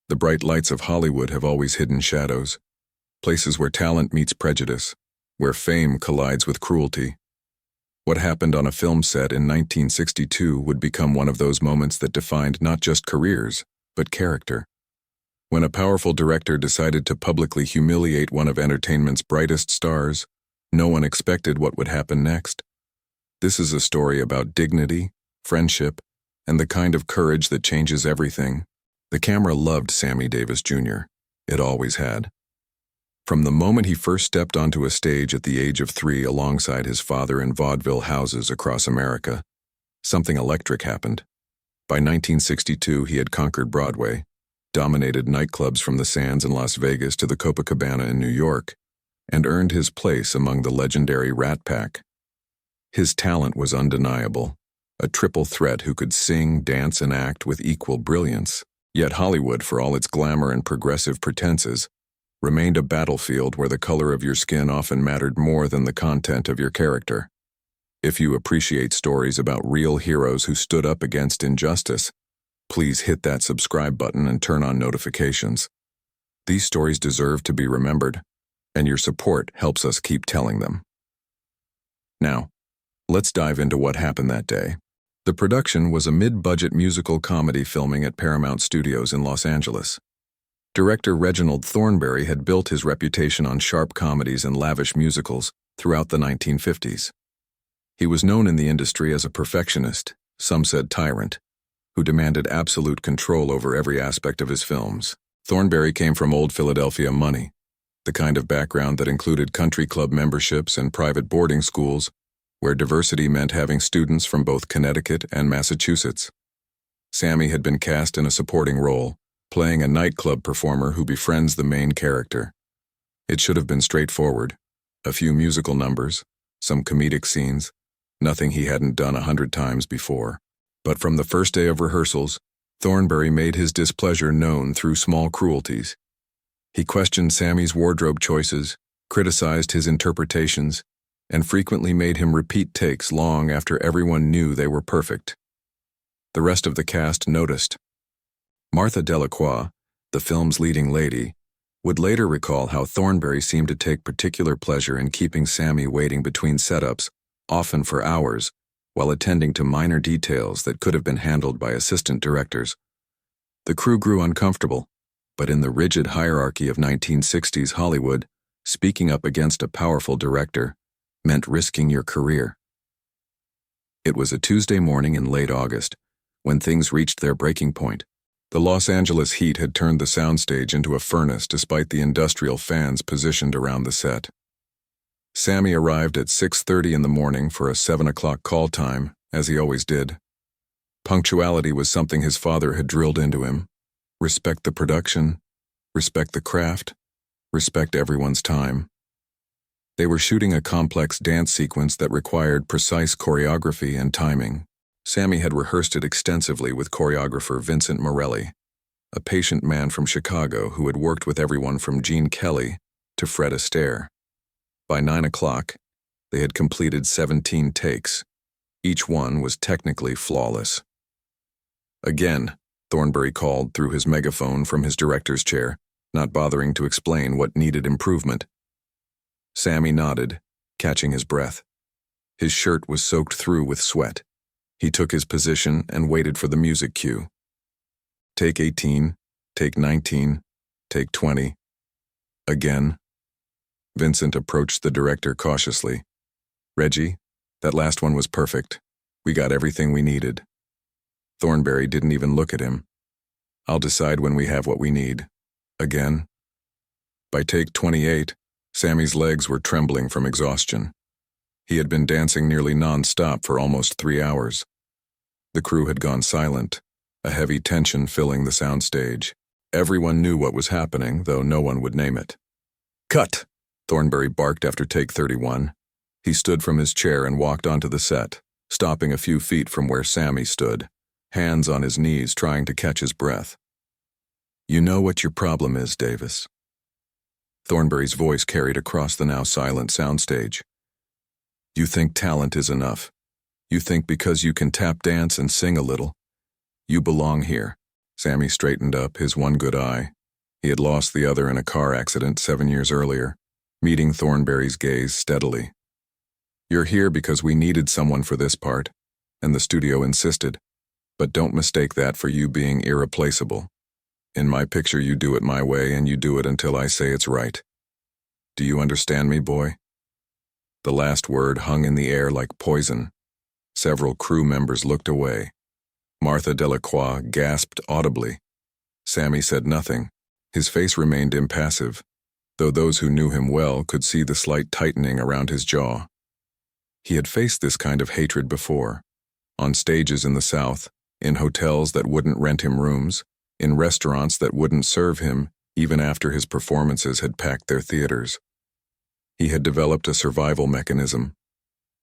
The bright lights of Hollywood have always hidden shadows, places where talent meets prejudice, where fame collides with cruelty. What happened on a film set in 1962 would become one of those moments that defined not just careers, but character. When a powerful director decided to publicly humiliate one of entertainment's brightest stars, no one expected what would happen next. This is a story about dignity, friendship, and the kind of courage that changes everything. The camera loved Sammy Davis Jr. It always had. From the moment he first stepped onto a stage at the age of 3 alongside his father in vaudeville houses across America, something electric happened. By 1962, he had conquered Broadway, dominated nightclubs from the Sands in Las Vegas to the Copacabana in New York, and earned his place among the legendary Rat Pack. His talent was undeniable, a triple threat who could sing, dance, and act with equal brilliance. Yet Hollywood, for all its glamour and progressive pretenses, remained a battlefield where the color of your skin often mattered more than the content of your character. If you appreciate stories about real heroes who stood up against injustice, please hit that subscribe button and turn on notifications. These stories deserve to be remembered, and your support helps us keep telling them. Now, let's dive into what happened that day. The production was a mid-budget musical comedy filming at Paramount Studios in Los Angeles. Director Reginald Thornberry had built his reputation on sharp comedies and lavish musicals throughout the 1950s. He was known in the industry as a perfectionist, some said tyrant, who demanded absolute control over every aspect of his films. Thornberry came from old Philadelphia money, the kind of background that included country club memberships and private boarding schools, where diversity meant having students from both Connecticut and Massachusetts. Sammy had been cast in a supporting role, playing a nightclub performer who befriends the main character. It should have been straightforward, a few musical numbers, some comedic scenes, nothing he hadn't done 100 times before. But from the first day of rehearsals, Thornberry made his displeasure known through small cruelties. He questioned Sammy's wardrobe choices, criticized his interpretations, and frequently made him repeat takes long after everyone knew they were perfect. The rest of the cast noticed. Martha Delacroix, the film's leading lady, would later recall how Thornberry seemed to take particular pleasure in keeping Sammy waiting between setups, often for hours, while attending to minor details that could have been handled by assistant directors. The crew grew uncomfortable, but in the rigid hierarchy of 1960s Hollywood, speaking up against a powerful director meant risking your career. It was a Tuesday morning in late August, when things reached their breaking point. The Los Angeles heat had turned the soundstage into a furnace despite the industrial fans positioned around the set. Sammy arrived at 6:30 in the morning for a 7 o'clock call time, as he always did. Punctuality was something his father had drilled into him. Respect the production, respect the craft, respect everyone's time. They were shooting a complex dance sequence that required precise choreography and timing. Sammy had rehearsed it extensively with choreographer Vincent Morelli, a patient man from Chicago who had worked with everyone from Gene Kelly to Fred Astaire. By 9 o'clock, they had completed 17 takes. Each one was technically flawless. Again, Thornberry called through his megaphone from his director's chair, not bothering to explain what needed improvement. Sammy nodded, catching his breath. His shirt was soaked through with sweat. He took his position and waited for the music cue. Take 18, take 19, take 20. Again. Vincent approached the director cautiously. Reggie, that last one was perfect. We got everything we needed. Thornberry didn't even look at him. I'll decide when we have what we need. Again. By take 28, Sammy's legs were trembling from exhaustion. He had been dancing nearly non-stop for almost 3 hours. The crew had gone silent, a heavy tension filling the soundstage. Everyone knew what was happening, though no one would name it. Cut! Thornberry barked after take 31. He stood from his chair and walked onto the set, stopping a few feet from where Sammy stood, hands on his knees trying to catch his breath. You know what your problem is, Davis. Thornberry's voice carried across the now silent soundstage. You think talent is enough. You think because you can tap dance and sing a little, you belong here. Sammy straightened up, his one good eye. He had lost the other in a car accident 7 years earlier, meeting Thornberry's gaze steadily. You're here because we needed someone for this part, and the studio insisted. But don't mistake that for you being irreplaceable. In my picture, you do it my way, and you do it until I say it's right. Do you understand me, boy? The last word hung in the air like poison. Several crew members looked away. Martha Delacroix gasped audibly. Sammy said nothing. His face remained impassive, though those who knew him well could see the slight tightening around his jaw. He had faced this kind of hatred before, on stages in the South, in hotels that wouldn't rent him rooms, in restaurants that wouldn't serve him even after his performances had packed their theaters. He had developed a survival mechanism,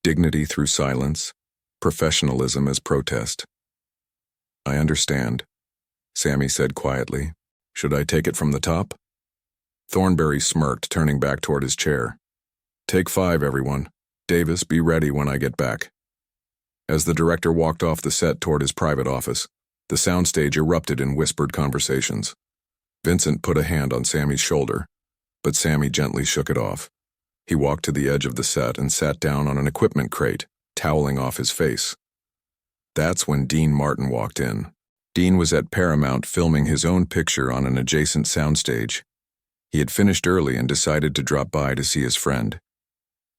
dignity through silence, professionalism as protest. I understand, Sammy said quietly. Should I take it from the top? Thornberry smirked, turning back toward his chair. Take 5, everyone. Davis, be ready when I get back. As the director walked off the set toward his private office, the soundstage erupted in whispered conversations. Vincent put a hand on Sammy's shoulder, but Sammy gently shook it off. He walked to the edge of the set and sat down on an equipment crate, toweling off his face. That's when Dean Martin walked in. Dean was at Paramount filming his own picture on an adjacent soundstage. He had finished early and decided to drop by to see his friend.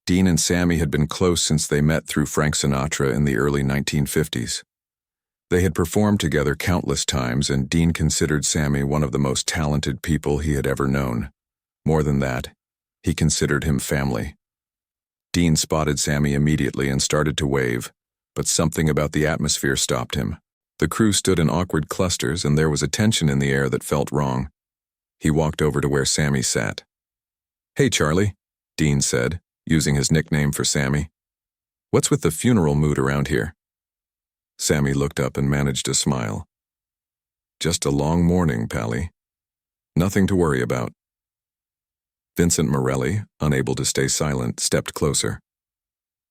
Dean and Sammy had been close since they met through Frank Sinatra in the early 1950s. They had performed together countless times, and Dean considered Sammy one of the most talented people he had ever known. More than that, he considered him family. Dean spotted Sammy immediately and started to wave, but something about the atmosphere stopped him. The crew stood in awkward clusters, and there was a tension in the air that felt wrong. He walked over to where Sammy sat. Hey, Charlie, Dean said, using his nickname for Sammy. What's with the funeral mood around here? Sammy looked up and managed a smile. Just a long morning, Pally. Nothing to worry about. Vincent Morelli, unable to stay silent, stepped closer.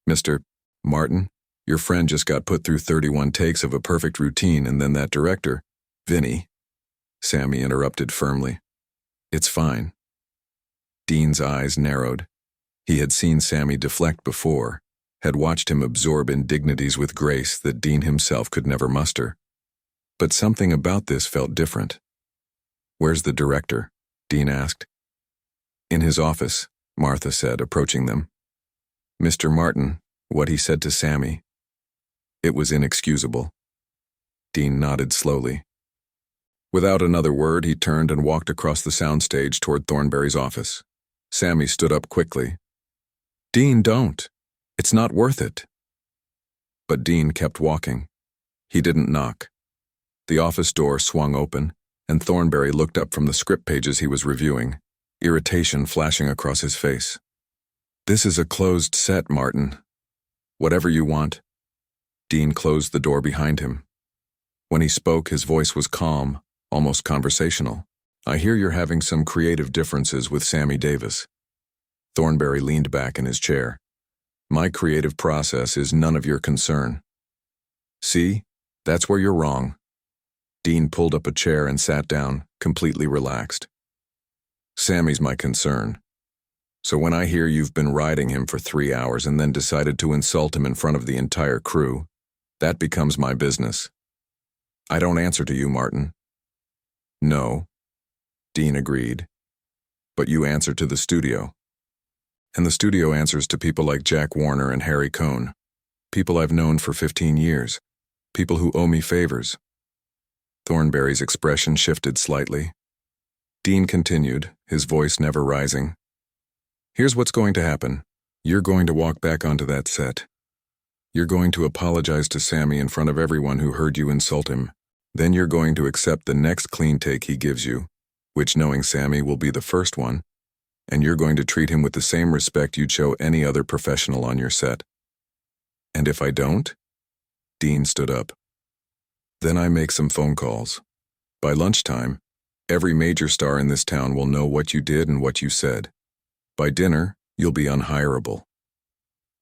Mr. Martin, your friend just got put through 31 takes of a perfect routine, and then that director, Vinny. Sammy interrupted firmly. It's fine. Dean's eyes narrowed. He had seen Sammy deflect before, had watched him absorb indignities with grace that Dean himself could never muster. But something about this felt different. Where's the director? Dean asked. In his office, Martha said, approaching them. Mr. Martin, what he said to Sammy. It was inexcusable. Dean nodded slowly. Without another word, he turned and walked across the soundstage toward Thornberry's office. Sammy stood up quickly. Dean, don't. It's not worth it. But Dean kept walking. He didn't knock. The office door swung open, and Thornberry looked up from the script pages he was reviewing, irritation flashing across his face. This is a closed set, Martin. Whatever you want. Dean closed the door behind him. When he spoke, his voice was calm, almost conversational. I hear you're having some creative differences with Sammy Davis. Thornberry leaned back in his chair. My creative process is none of your concern. See, that's where you're wrong. Dean pulled up a chair and sat down, completely relaxed. Sammy's my concern. So when I hear you've been riding him for 3 hours and then decided to insult him in front of the entire crew, that becomes my business. I don't answer to you, Martin. No, Dean agreed. But you answer to the studio. And the studio answers to people like Jack Warner and Harry Cohn, people I've known for 15 years, people who owe me favors. Thornberry's expression shifted slightly. Dean continued, his voice never rising. Here's what's going to happen. You're going to walk back onto that set. You're going to apologize to Sammy in front of everyone who heard you insult him. Then you're going to accept the next clean take he gives you, which, knowing Sammy, will be the first one, and you're going to treat him with the same respect you'd show any other professional on your set. And if I don't? Dean stood up. Then I make some phone calls. By lunchtime, every major star in this town will know what you did and what you said. By dinner, you'll be unhireable.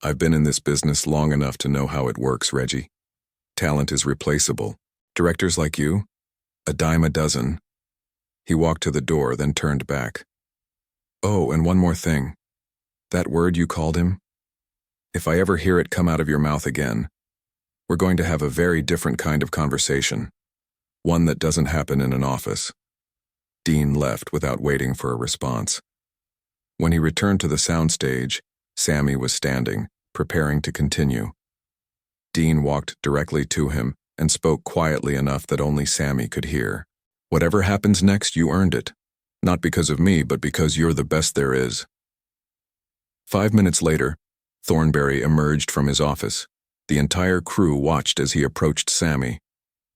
I've been in this business long enough to know how it works, Reggie. Talent is replaceable. Directors like you, A dime a dozen. He walked to the door, then turned back. Oh, and one more thing. That word you called him? If I ever hear it come out of your mouth again, we're going to have a very different kind of conversation. One that doesn't happen in an office. Dean left without waiting for a response. When he returned to the soundstage, Sammy was standing, preparing to continue. Dean walked directly to him and spoke quietly enough that only Sammy could hear. Whatever happens next, you earned it. Not because of me, but because you're the best there is. 5 minutes later, Thornberry emerged from his office. The entire crew watched as he approached Sammy.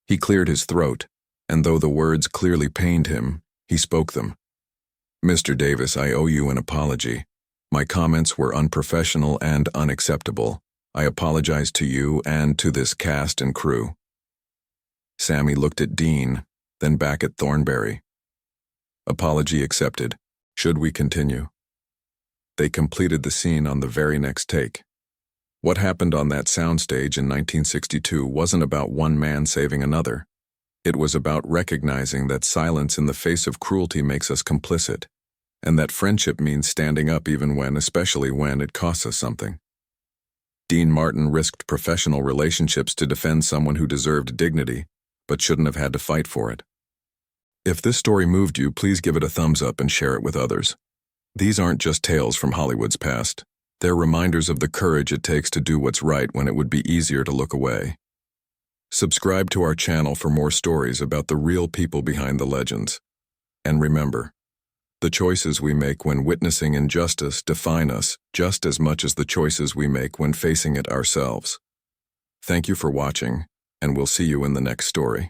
He cleared his throat, and though the words clearly pained him, he spoke them. Mr. Davis, I owe you an apology. My comments were unprofessional and unacceptable. I apologize to you and to this cast and crew. Sammy looked at Dean, then back at Thornberry. Apology accepted. Should we continue? They completed the scene on the very next take. What happened on that soundstage in 1962 wasn't about one man saving another. It was about recognizing that silence in the face of cruelty makes us complicit, and that friendship means standing up even when, especially when, it costs us something. Dean Martin risked professional relationships to defend someone who deserved dignity, but shouldn't have had to fight for it. If this story moved you, please give it a thumbs up and share it with others. These aren't just tales from Hollywood's past. They're reminders of the courage it takes to do what's right when it would be easier to look away. Subscribe to our channel for more stories about the real people behind the legends. And remember, the choices we make when witnessing injustice define us just as much as the choices we make when facing it ourselves. Thank you for watching, and we'll see you in the next story.